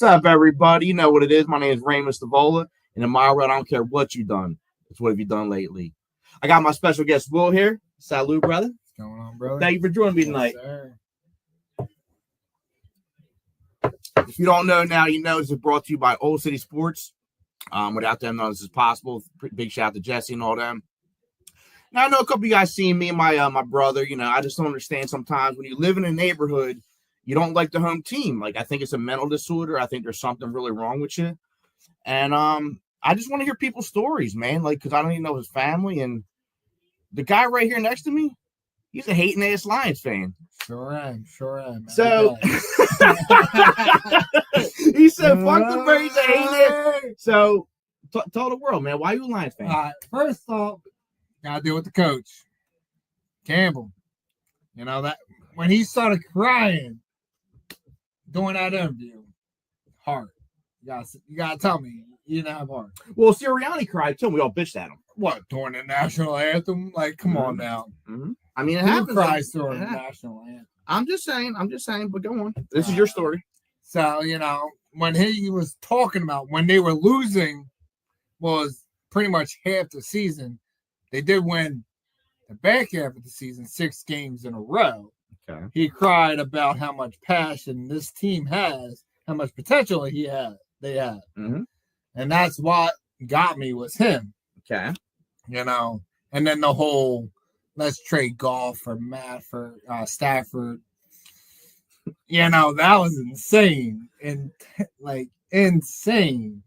up, everybody? You know what it is. My name is Raymond Stavola, and in my world, I don't care what you've done. It's what have you done lately. I got my special guest, Will, here. Salute, brother. What's going on, brother? Thank you for joining me tonight. Sir. If you don't know now, you know this is brought to you by Olde City Sports. Without them, none of this is possible. Big shout out to Jesse and all them. Now, I know a couple of you guys seen me and my brother. You know, I just don't understand sometimes when you live in a neighborhood, you don't like the home team. Like, I think it's a mental disorder. I think there's something really wrong with you. And I just want to hear people's stories, man. Like, because I don't even know his family. And the guy right here next to me, he's a hating ass Lions fan. Sure am. So he said, "Fuck the Braves, I hate it." So tell the world, man, why are you a Lions fan? First off, gotta deal with the coach, Campbell. You know that when he started crying during that interview, heart. You gotta tell me you didn't have heart. Well, Sirianni cried too. We all bitched at him. What, during the national anthem? Like, come on now. Mm-hmm. I mean, it happens. Cries during the national anthem. I'm just saying, but go on. This is your story. So, you know, when he was talking about when they were losing was pretty much half the season, they did win the back half of the season, 6 games in a row. Okay. He cried about how much passion this team has, how much potential they had. Mm-hmm. And that's what got me was him. Okay. You know, and then the whole let's trade Goff for Stafford. You know, that was insane. And insane.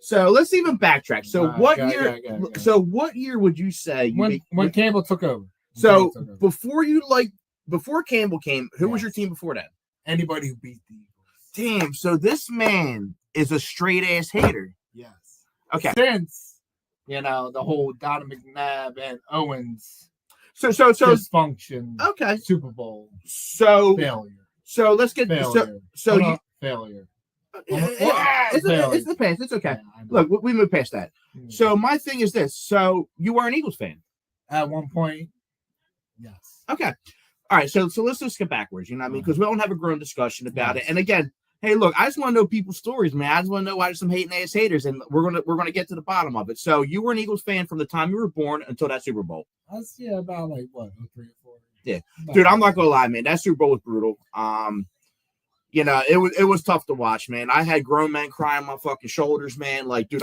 So let's even backtrack. So what year would you say when Campbell took over? So before Campbell came, who was your team before that? Anybody who beat the Eagles. Damn, so this man is a straight ass hater. Yes. Okay. Since, you know, the whole Donovan McNabb and Owens dysfunction. Okay. Super Bowl. So failure. So let's get failure. Failure. It's the past. It's okay. Yeah, look, we moved past that. Mm-hmm. So my thing is this. So you were an Eagles fan? At one point, yes. Okay. All right. So let's just get backwards. You know what I mean? Because we don't have a grown discussion about it. And again, hey, look, I just want to know people's stories, man. I just want to know why there's some hating ass haters, and we're gonna get to the bottom of it. So you were an Eagles fan from the time you were born until that Super Bowl. About like what, 3 or 4. Yeah, dude, I'm not gonna lie, man. That Super Bowl was brutal. You know, it was tough to watch, man. I had grown men crying on my fucking shoulders, man. Like, dude,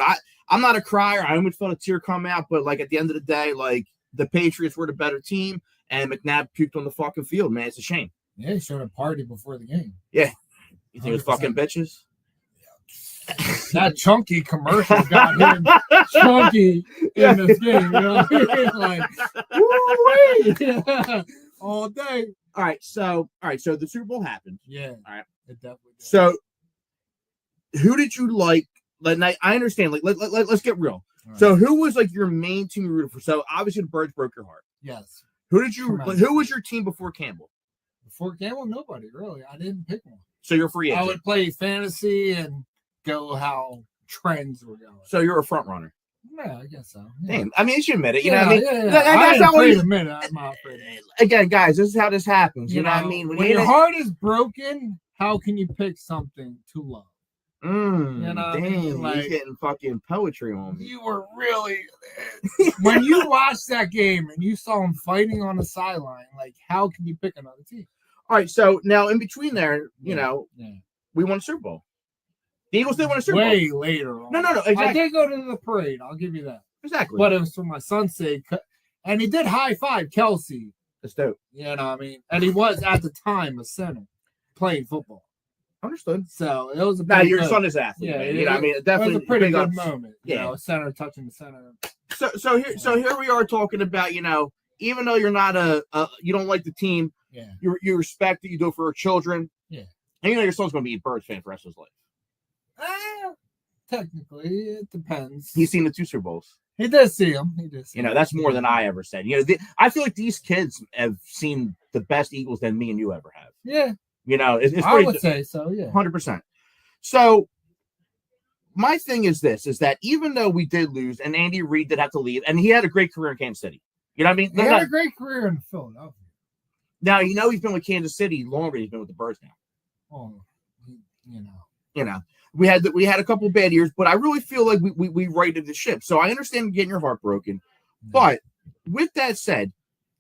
I'm not a crier. I almost felt a tear come out, but like at the end of the day, like the Patriots were the better team, and McNabb puked on the fucking field, man. It's a shame. Yeah, he showed a party before the game. Yeah. You think it was fucking bitches? That Chunky commercial got him chunky in this game. You know what I mean? Like, woo-wee! All day. All right, so the Super Bowl happened. Yeah. All right. It definitely did. So who did you like? Like, I understand. Like, let's get real. Right. So who was like your main team you rooted for? So obviously the Birds broke your heart. Yes. Who was your team before Campbell? Before Campbell, nobody really. I didn't pick one. So you're a free agent. I would play fantasy and go how trends were going. So you're a front runner. Yeah, I guess so. Yeah. Damn. I mean, you should admit it. You know what I mean? Yeah. That's not what I'm not afraid. Again, guys, this is how this happens. You know what I mean? When your heart is broken, how can you pick something to love? You know damn, I mean? Like, he's getting fucking poetry on me. You were really when you watched that game and you saw him fighting on the sideline, like how can you pick another team? All right, so now in between there, you know, we won a Super Bowl. The Eagles did win a Super Bowl. Way later on. No, exactly. I did go to the parade. I'll give you that. Exactly. But it was for my son's sake. And he did high five Kelsey. That's dope. You know what I mean? And he was, at the time, a center playing football. Understood. So it was a pretty your son is athlete. Yeah, you know what I mean? It definitely was a pretty good moment. You know, a center touching the center. So here we are talking about, you know, even though you're not you don't like the team, you respect it, you do it for your children. Yeah. And you know your son's going to be a Birds fan for the rest of his life. Technically, it depends. He's seen the 2 Super Bowls. He did see him. You know, that's more than I ever said. You know, I feel like these kids have seen the best Eagles than me and you ever have. Yeah. You know, it's I would say so, yeah. 100%. So my thing is this, is that even though we did lose and Andy Reid did have to leave, and he had a great career in Kansas City. You know what I mean? He had a great career in Philadelphia. Now, you know, he's been with Kansas City longer than he's been with the Birds now. Oh, you know. we had a couple bad years, but I really feel like we righted the ship. So I understand getting your heart broken. But with that said,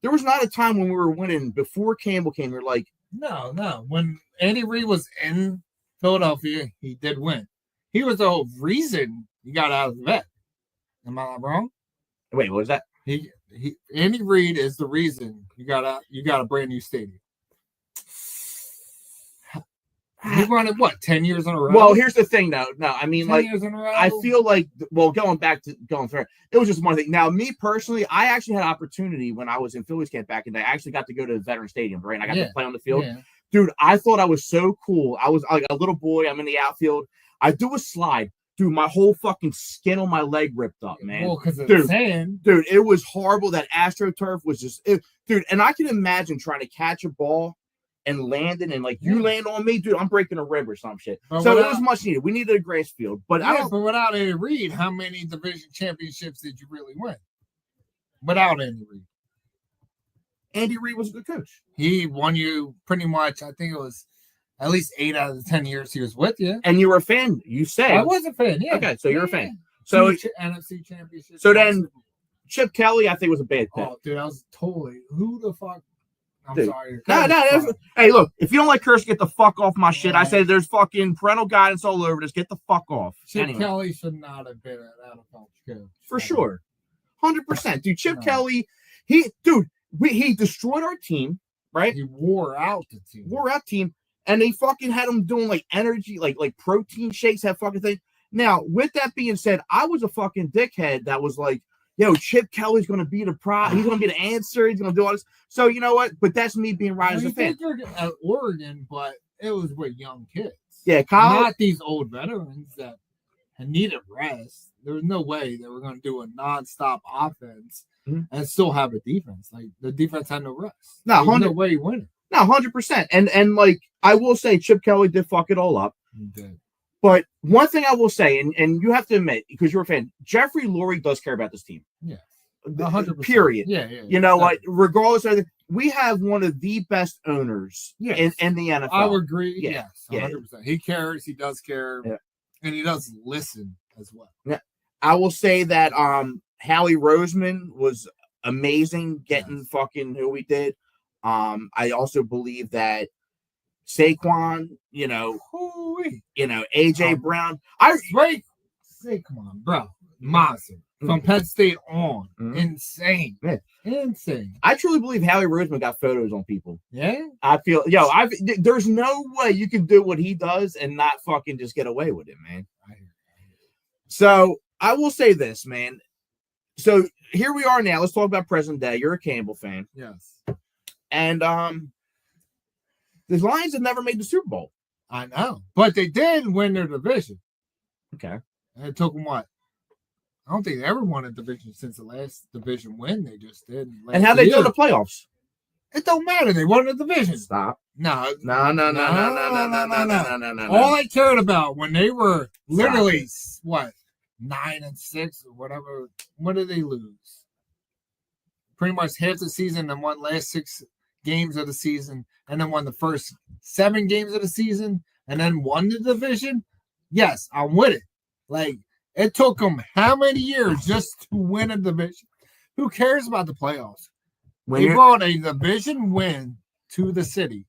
there was not a time when we were winning before Campbell came. You're like, no. When Andy Reid was in Philadelphia, he did win. He was the whole reason he got out of the vet. Am I wrong? Wait, what was that? Andy Reid is the reason you got a brand new stadium. He won it 10 years in a row? Well, here's the thing though. No, I mean, 10 years in a row? I feel like, going through it was just one thing. Now, me personally, I actually had an opportunity when I was in Phillies camp back in the day. I actually got to go to the Veteran Stadium, right? And I got to play on the field. Yeah. Dude, I thought I was so cool. I was like a little boy. I'm in the outfield. I do a slide. Dude, my whole fucking skin on my leg ripped up, man. Well, because of the sand. Dude, it was horrible. That AstroTurf was just... dude, and I can imagine trying to catch a ball and landing, and you land on me, dude, I'm breaking a rib or some shit. But so it was much needed. We needed a grass field. But but without Andy Reid, how many division championships did you really win? Without Andy Reid. Andy Reid was a good coach. He won you pretty much, I think it was at least 8 out of the 10 years he was with you. And you were a fan, you said. I was a fan, yeah. Okay, so you're a fan. So NFC championship. So then Chip Kelly, I think, was a bad pick. Oh, dude, I was totally... Who the fuck... I'm sorry. No. Hey, look, if you don't like curse, get the fuck off my shit. I said there's fucking parental guidance all over this. Get the fuck off. Chip Kelly should not have been an NFL coach. For sure. 100%. Dude, Chip Kelly, he destroyed our team, right? He wore out the team. And they fucking had him doing energy, like protein shakes, that fucking thing. Now, with that being said, I was a fucking dickhead that was like, yo, Chip Kelly's going to be the he's going to be the answer. He's going to do all this. So, you know what? But that's me being right as a fan. At Oregon, but it was with young kids. Yeah, Kyle. Not these old veterans that needed rest. There was no way they were going to do a nonstop offense and still have a defense. The defense had no rest. No, no way you win it. No, 100%. And I will say, Chip Kelly did fuck it all up. He did. But one thing I will say, and you have to admit, because you're a fan, Jeffrey Lurie does care about this team. Yeah. 100%. Period. Yeah. You know what? Regardless of everything, we have one of the best owners in the NFL. I would agree. Yeah. Yes. 100%. He cares. He does care. Yeah. And he does listen as well. Yeah. I will say that Howie Roseman was amazing getting fucking who we did. I also believe that Saquon, AJ Brown. Saquon, bro. Monster. From Penn State on. Insane. Yeah. Insane. I truly believe Howie Roseman got photos on people. Yeah? I feel, there's no way you can do what he does and not fucking just get away with it, man. So I will say this, man. So here we are now. Let's talk about present day. You're a Campbell fan. Yes. And the Lions have never made the Super Bowl. I know. But they did win their division. Okay. And it took them what? I don't think they ever won a division since the last division win they just did. And how they do the playoffs? It don't matter. They won the division. Stop. No. All I cared about when they were literally 9-6 or whatever. What did they lose? Pretty much half the season and won last 6 games of the season, and then won the first 7 games of the season, and then won the division. Yes, I'm with it. It took them how many years just to win a division? Who cares about the playoffs? They brought a division win to the city.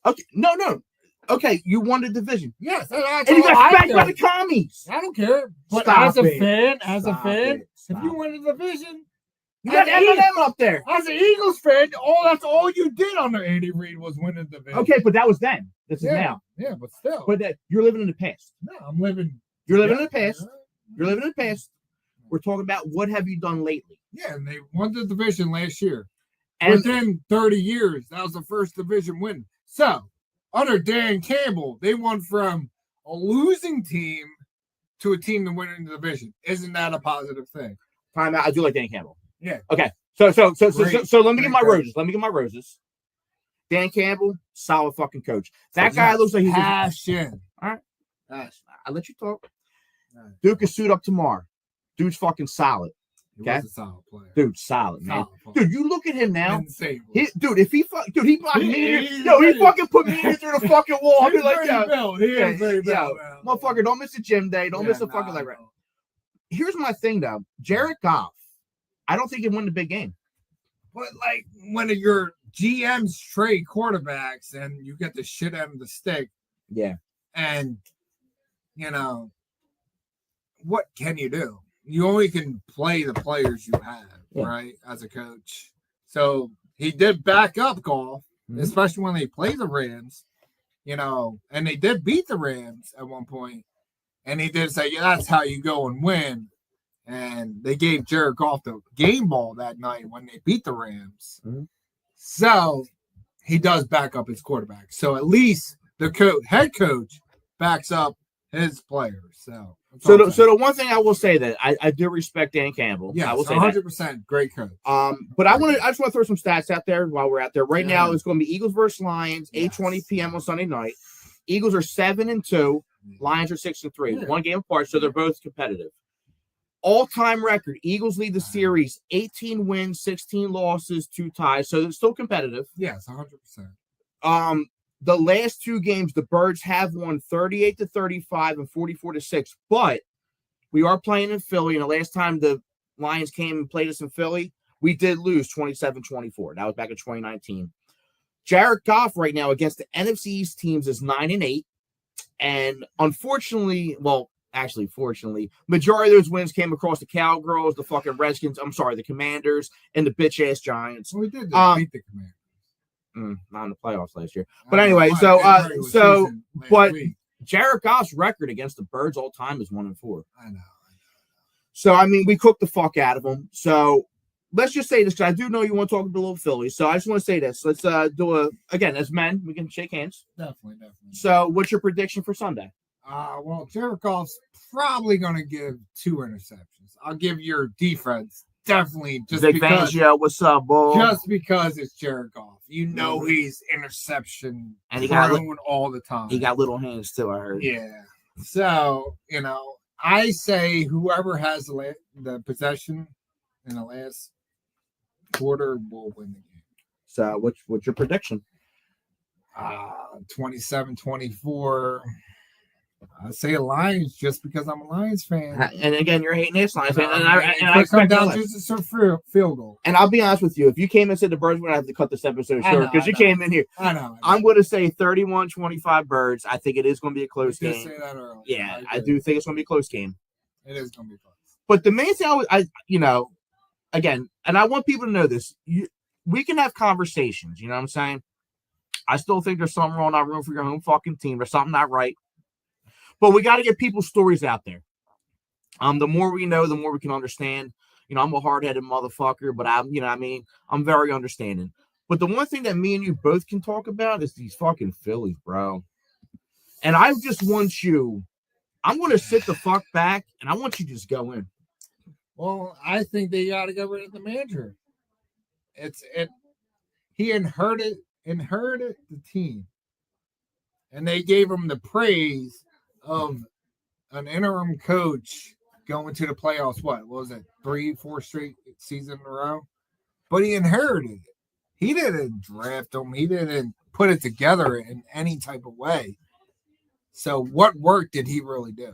Okay, no. Okay, you won the division. Yes, and you got spanked by the commies. I don't care. But as a fan, if you win the division, you got Eminem up there. As an Eagles fan, that's all you did under Andy Reid was win the division. Okay, but that was then. This is now. Yeah, but still. But you're living in the past. No, I'm living. You're living in the past. You're living in the past. We're talking about what have you done lately. Yeah, and they won the division last year. And within 30 years, that was the first division win. So, under Dan Campbell, they won from a losing team to a team to win in the division. Isn't that a positive thing? Time out. I do like Dan Campbell. Yeah. Okay. So let me get my roses. Dan Campbell, solid fucking coach. That guy looks like he's passion. All right. I'll let you talk. Dude can suit up tomorrow. Dude's fucking solid. He Okay? was a solid player. Dude, solid, man. Solid player. Dude, you look at him now. Insane. If he blocked me. He fucking put me through the fucking wall. I'll be like, motherfucker, don't miss a gym day. Don't miss a fucking like. Here's my thing though, Jared Goff. I don't think he won the big game. But like when your GMs trade quarterbacks and you get the shit out of the stick, yeah, and what can you do? You only can play the players you have, right? As a coach. So he did back up Goff, especially when they play the Rams, and they did beat the Rams at one point. And he did say, that's how you go and win. And they gave Jared Goff the game ball that night when they beat the Rams. Mm-hmm. So he does back up his quarterback. So at least the head coach backs up his players. So the one thing I will say that I do respect Dan Campbell. Yeah, I will say 100% great coach. But I just want to throw some stats out there while we're out there. Right now, it's going to be Eagles versus Lions, 8:20 p.m. on Sunday night. Eagles are 7-2. Lions are 6-3. One game apart, so they're both competitive. All-time record: Eagles lead the series, 18 wins, 16 losses, 2 ties. So it's still competitive. Yes, 100%. The last 2 games, the Birds have won 38-35 and 44-6. But we are playing in Philly, and the last time the Lions came and played us in Philly, we did lose 27-24. That was back in 2019. Jared Goff right now against the NFC East teams is 9-8. And unfortunately, fortunately, majority of those wins came across the Cowgirls, the fucking Redskins, the Commanders, and the bitch-ass Giants. We did beat the Commanders. Not in the playoffs last year. But anyway, but Jared Goff's record against the Birds all time is 1-4. I know. So, I mean, we cooked the fuck out of them. So, let's just say this, because I do know you want to talk a little Philly. So, I just want to say this. Let's again, as men, we can shake hands. Definitely. So, what's your prediction for Sunday? Well, Jared Goff's probably going to give 2 interceptions. I'll give your defense definitely just Vic because. Fangio, what's up, boy? Just because it's Jared Goff. He's interception and he prone all the time. He got little hands too, I heard. Yeah. So, I say whoever has the possession in the last quarter will win the game. So, what's your prediction? 27-24. I say Lions just because I'm a Lions fan. And again, you're hating this Lions fan. And I come down just a field goal. And I'll be honest with you. If you came and said the Birds, we're going to have to cut this episode short because you came in here. I know. I'm going to say 31-25 Birds. I think it is going to be a close game. Say that earlier. Yeah, I do think it's going to be a close game. It is going to be close. But the main thing again, and I want people to know this, we can have conversations. You know what I'm saying? I still think there's something wrong, not room for your home fucking team. There's something not right. But we got to get people's stories out there. The more we know, the more we can understand. I'm a hard-headed motherfucker, but I'm very understanding. But the one thing that me and you both can talk about is these fucking Phillies, bro. And I just want I'm going to sit the fuck back, and I want you to just go in. Well, I think they got to get rid of the manager. He inherited the team, and they gave him the praise of an interim coach going to the playoffs. What was it? 3-4 straight season in a row. But he inherited it. He didn't draft him. He didn't put it together in any type of way. So what work did he really do?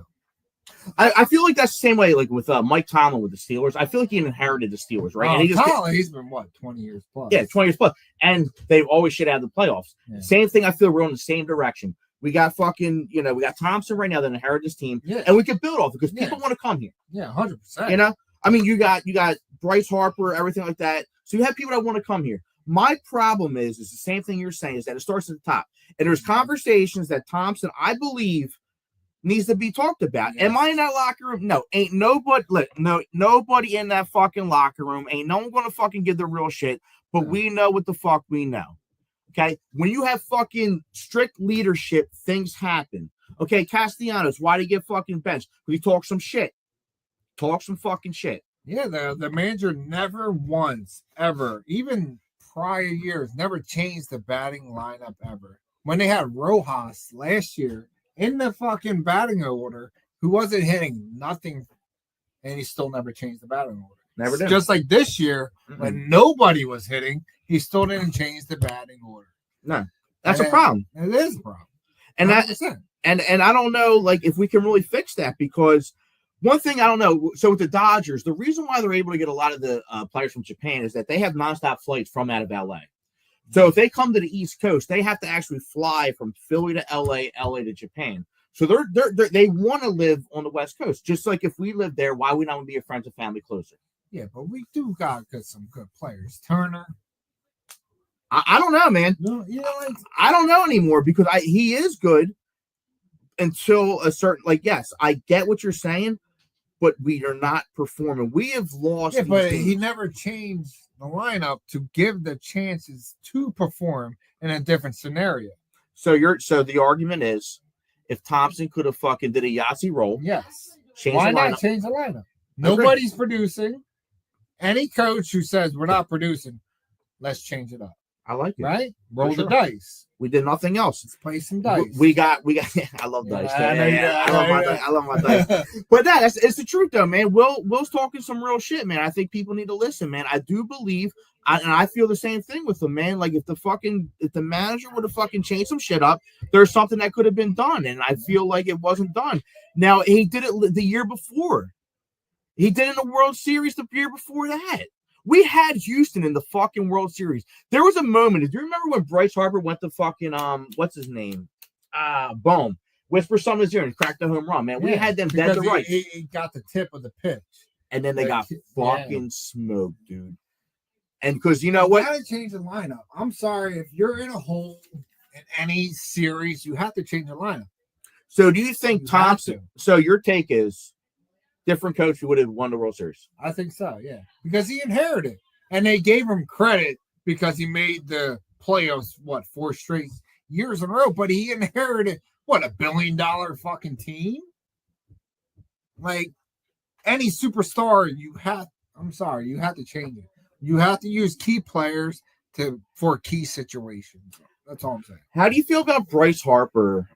I feel like that's the same way, like with Mike Tomlin with the Steelers. I feel like he inherited the Steelers, right? And he's been 20 years plus. Yeah, 20 years plus, and they've always shit out of the playoffs. Yeah. Same thing. I feel we're on the same direction. We got we got Thompson right now that inherited this team, and we can build off it because people want to come here. Yeah, 100%. I mean, you got Bryce Harper, everything like that. So you have people that want to come here. My problem is the same thing you're saying, is that it starts at the top, and there's conversations that Thompson, I believe, needs to be talked about. Yes. Am I in that locker room? No, ain't nobody. Look, nobody in that fucking locker room. Ain't no one gonna fucking give the real shit. But we know what the fuck we know. Okay, when you have fucking strict leadership, things happen. Okay, Castellanos, why did he get fucking benched? Because he talked some shit. Talk some fucking shit. Yeah, the manager never once, ever, even prior years, never changed the batting lineup ever. When they had Rojas last year in the fucking batting order, who wasn't hitting nothing, and he still never changed the batting order. Never did. Just like this year, when nobody was hitting, he still didn't change the batting order. No, that's a problem. It is a problem. And 100%. and I don't know, like, if we can really fix that, because one thing I don't know. So with the Dodgers, the reason why they're able to get a lot of the players from Japan is that they have nonstop flights from out of LA. So if they come to the East Coast, they have to actually fly from Philly to LA, LA to Japan. So they want to live on the West Coast. Just like if we live there, why we not want to be a friends and family closer? Yeah, but we do got some good players. Turner. I don't know, man. No, I don't know anymore, because he is good until a certain, like, yes, I get what you're saying, but we are not performing. We have lost. Yeah, but he never changed the lineup to give the chances to perform in a different scenario. So the argument is, if Thompson could have fucking did a Yahtzee roll, yes, why not change the lineup? Nobody's producing. Any coach who says we're not producing, let's change it up. I like it. Right? Roll the dice. We did nothing else. Let's play some dice. We got. I love dice. I love my dice. But it's the truth, though, man. Will's talking some real shit, man. I think people need to listen, man. I do believe, and I feel the same thing with him, man. Like, if the manager would have fucking changed some shit up, there's something that could have been done, and I feel like it wasn't done. Now, he did it the year before. He did it in the World Series the year before that. We had Houston in the fucking World Series. There was a moment. Do you remember when Bryce Harper went to fucking what's his name? Boom. Whisper something in his ear and cracked the home run, man. We had them dead to rights. He got the tip of the pitch. And then they got fucking smoked, dude. And because you know what? You gotta change the lineup. I'm sorry, if you're in a hole in any series, you have to change the lineup. So do you think Thompson? So your take is different coach who would have won the World Series? I think so, yeah. Because he inherited. And they gave him credit because he made the playoffs, 4 straight years in a row. But he inherited, $1 billion fucking team? Like, any superstar, you have to change it. You have to use key players for key situations. That's all I'm saying. How do you feel about Bryce Harper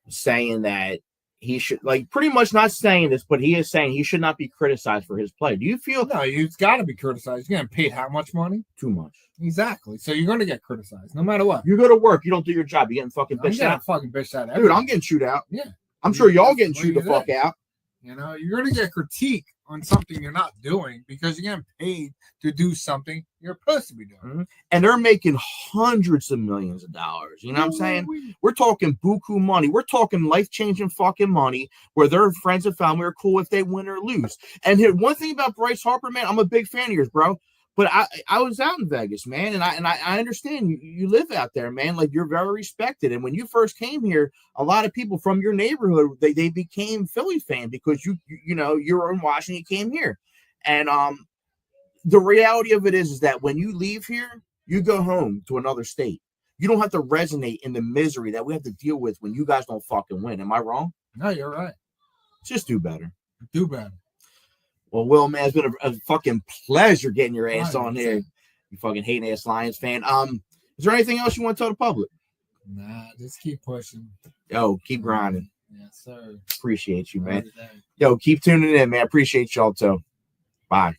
saying that he should, like, pretty much not saying this, but he is saying he should not be criticized for his play? Do you feel? No, he's got to be criticized. He's getting paid how much money? Too much. Exactly. So you're going to get criticized no matter what. You go to work, you don't do your job, you're getting fucking bitched out. Fucking bitched out. Dude, I'm getting chewed out. Yeah. I'm sure y'all getting chewed the fuck out. You know, you're going to get critique on something you're not doing because you're getting paid to do something you're supposed to be doing. Mm-hmm. And they're making hundreds of millions of dollars. You know what I'm saying? We're talking buku money. We're talking life-changing fucking money where their friends and family are cool if they win or lose. And here, one thing about Bryce Harper, man, I'm a big fan of yours, bro. But I was out in Vegas, man, and I understand you live out there, man. Like, you're very respected. And when you first came here, a lot of people from your neighborhood, they became Philly fan because you were in Washington, you came here. And the reality of it is that when you leave here, you go home to another state. You don't have to resonate in the misery that we have to deal with when you guys don't fucking win. Am I wrong? No, you're right. Just do better. Do better. Well, Will, man, it's been a fucking pleasure getting your ass on here. You fucking hating ass Lions fan. Is there anything else you want to tell the public? Nah, just keep pushing. Yo, keep grinding. Yes, sir. Appreciate you, man. Yo, keep tuning in, man. Appreciate y'all too. Bye.